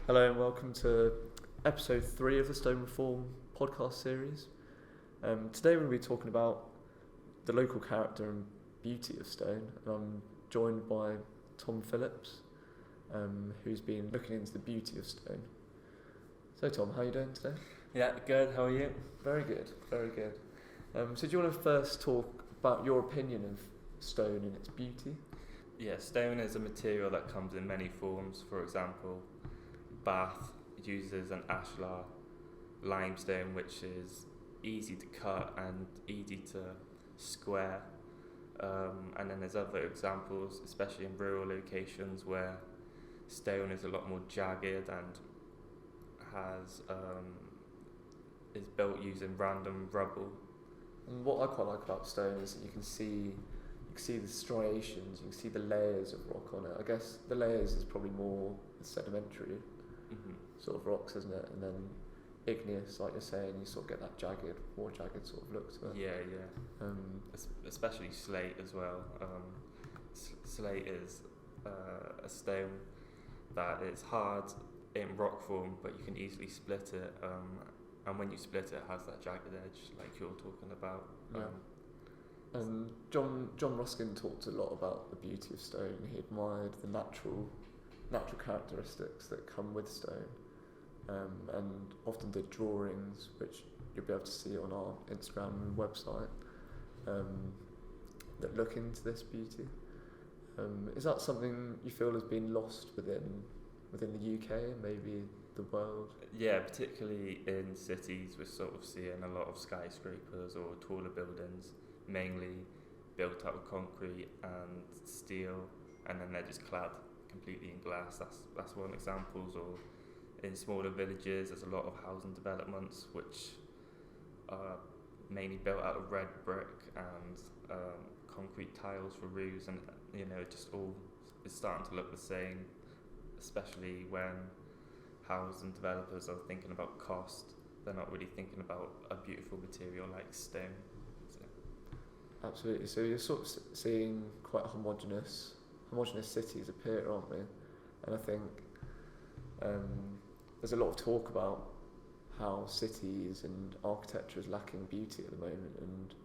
Hello and welcome to episode 3 of the Stone Reform podcast series. Today we're going to be talking about the local character and beauty of stone, and I'm joined by Tom Phillips, who's been looking into the beauty of stone. So Tom, how are you doing today? Yeah, good. How are you? Very good, very good. So do you want to first talk about your opinion of stone and its beauty? Yeah, stone is a material that comes in many forms. For example, Bath uses an ashlar limestone, which is easy to cut and easy to square. And then there's other examples, especially in rural locations, where stone is a lot more jagged and is built using random rubble. And what I quite like about stone is that you can see the striations, you can see the layers of rock on it. I guess the layers is probably more sedimentary sort of rocks, isn't it? And then igneous, like you're saying, you sort of get that more jagged sort of look to it. Yeah. Especially slate as well. Slate is a stone that is hard in rock form, but you can easily split it. And when you split it, it has that jagged edge, like you're talking about. And John Ruskin talked a lot about the beauty of stone. He admired the natural characteristics that come with stone, and often did drawings, which you'll be able to see on our Instagram and website, that look into this beauty. Is that something you feel has been lost within the UK and maybe the world? Yeah, particularly in cities, we're sort of seeing a lot of skyscrapers or taller buildings, mainly built out of concrete and steel, and then they're just clad completely in glass. That's one example. Or in smaller villages, there's a lot of housing developments which are mainly built out of red brick and concrete tiles for roofs, and just all is starting to look the same, especially when housing developers are thinking about cost. They're not really thinking about a beautiful material like stone. Absolutely. So you're sort of seeing quite homogenous cities appear, aren't we? And I think there's a lot of talk about how cities and architecture is lacking beauty at the moment, and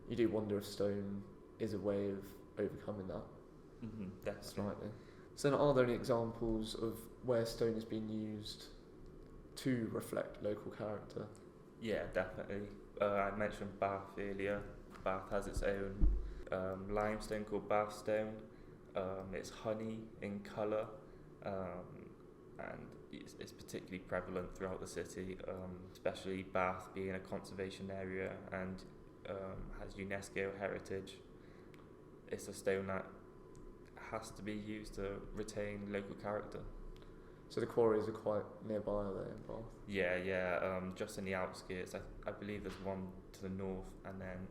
you do wonder if stone is a way of overcoming that. Definitely. Slightly. So are there any examples of where stone has been used to reflect local character? Yeah, definitely. I mentioned Bath earlier. Bath has its own limestone called Bath stone. It's honey in colour, and it's particularly prevalent throughout the city, especially Bath being a conservation area and has UNESCO heritage. It's a stone that has to be used to retain local character. So the quarries are quite nearby, are they, in Bath? Yeah. Just in the outskirts. I believe there's one to the north and then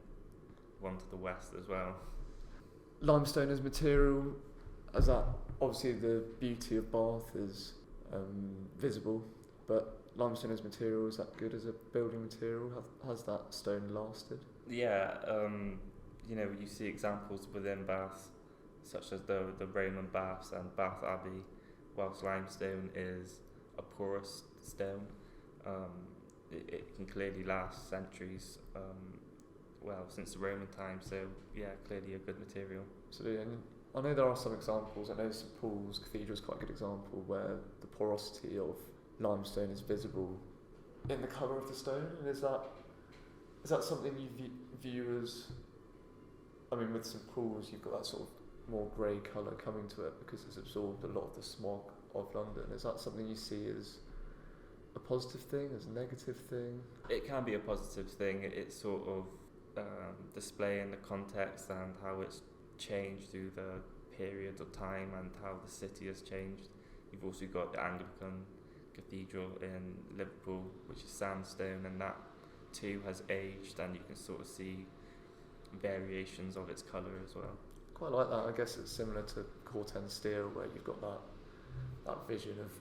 one to the west as well. Limestone as material, as that obviously the beauty of Bath is visible, but limestone as material, is that good as a building material? Has that stone lasted? Yeah, you see examples within Bath, such as the Roman baths and Bath Abbey. Whilst limestone is a porous stone, it can clearly last centuries. Since the Roman time, so yeah, clearly a good material. Absolutely, and I know there are some examples. I know St Paul's Cathedral is quite a good example where the porosity of limestone is visible in the colour of the stone. And is that something you view as? I mean, with St Paul's, you've got that sort of more grey colour coming to it because it's absorbed a lot of the smog of London. Is that something you see as a positive thing, as a negative thing? It can be a positive thing. It's sort of displaying the context and how it's changed through the period of time and how the city has changed. You've also got the Anglican Cathedral in Liverpool, which is sandstone, and that too has aged, and you can sort of see variations of its colour as well. Quite like that. I guess it's similar to Corten steel, where you've got that vision of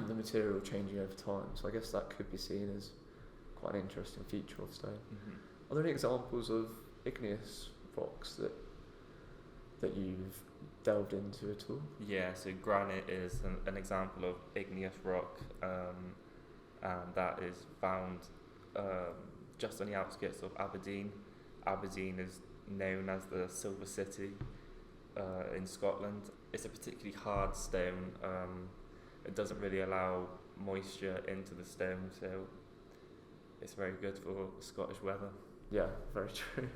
the material changing over time. So I guess that could be seen as quite an interesting feature of stone. Are there any examples of igneous rocks that delved into at all? Yeah, so granite is an example of igneous rock, and that is found just on the outskirts of Aberdeen. Aberdeen is known as the Silver City in Scotland. It's a particularly hard stone. It doesn't really allow moisture into the stone, so it's very good for Scottish weather. Yeah, very true.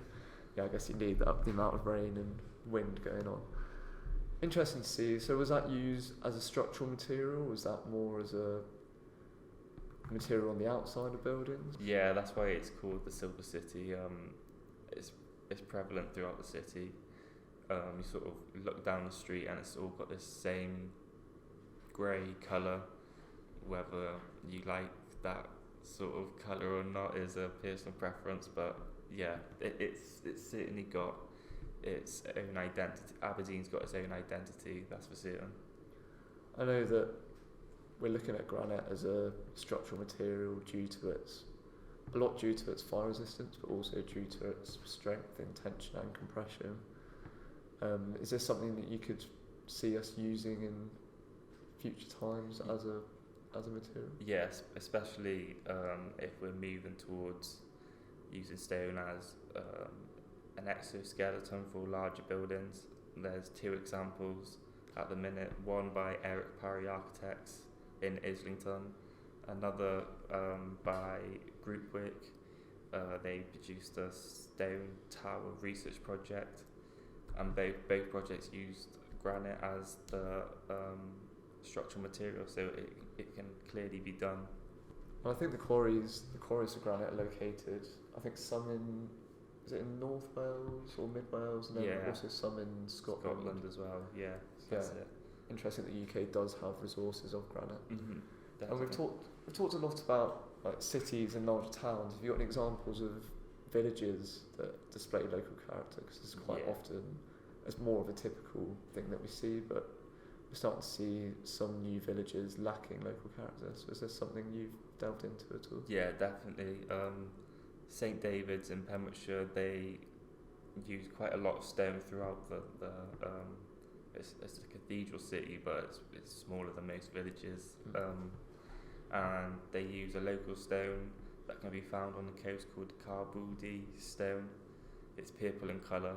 Yeah, I guess you need that, the amount of rain and wind going on. Interesting to see. So was that used as a structural material? Was that more as a material on the outside of buildings? Yeah, that's why it's called the Silver City. It's prevalent throughout the city. You sort of look down the street and it's all got this same grey colour. Whether you like that sort of colour or not is a personal preference, but yeah, it's certainly got its own identity. Aberdeen's got its own identity, that's for certain. I know that we're looking at granite as a structural material due to its fire resistance, but also due to its strength in tension and compression. Is this something that you could see us using in future times as a material? Yes, especially if we're moving towards using stone as an exoskeleton for larger buildings. There's two examples at the minute, one by Eric Parry Architects in Islington, another by Groupwork. They produced a stone tower research project, and both projects used granite as the structural material, so it can clearly be done. And I think the quarries for granite are located, I think some is it in North Wales or Mid Wales, and then also some in Scotland as well. Yeah, that's it. Interesting that the UK does have resources of granite. Mm-hmm, and we've talked a lot about like cities and larger towns. Have you got any examples of villages that display local character? Because it's quite often it's more of a typical thing that we see, but we're starting to see some new villages lacking local character. So is this something you've delved into at all? Yeah, definitely. St David's in Pembrokeshire, they use quite a lot of stone throughout the it's a cathedral city, but it's smaller than most villages. And they use a local stone that can be found on the coast called Carbudi stone. It's purple in colour,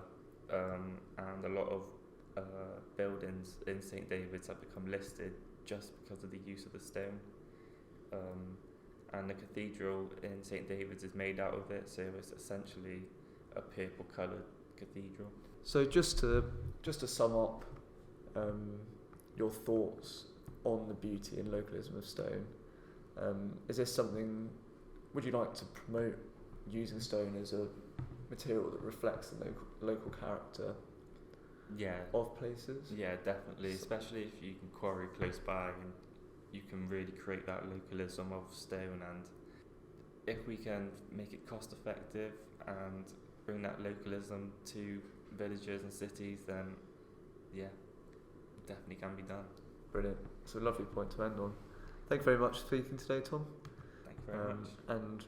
and a lot of buildings in St David's have become listed just because of the use of the stone. And the cathedral in St David's is made out of it, so it's essentially a purple coloured cathedral. So just to sum up your thoughts on the beauty and localism of stone, is this something, would you like to promote using stone as a material that reflects the local character of places? Yeah, definitely, especially if you can quarry close by and you can really create that localism of stone, and if we can make it cost effective and bring that localism to villages and cities, then yeah, it definitely can be done. Brilliant. It's a lovely point to end on. Thank you very much for speaking today, Tom. Thank you very much. And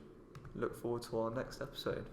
look forward to our next episode.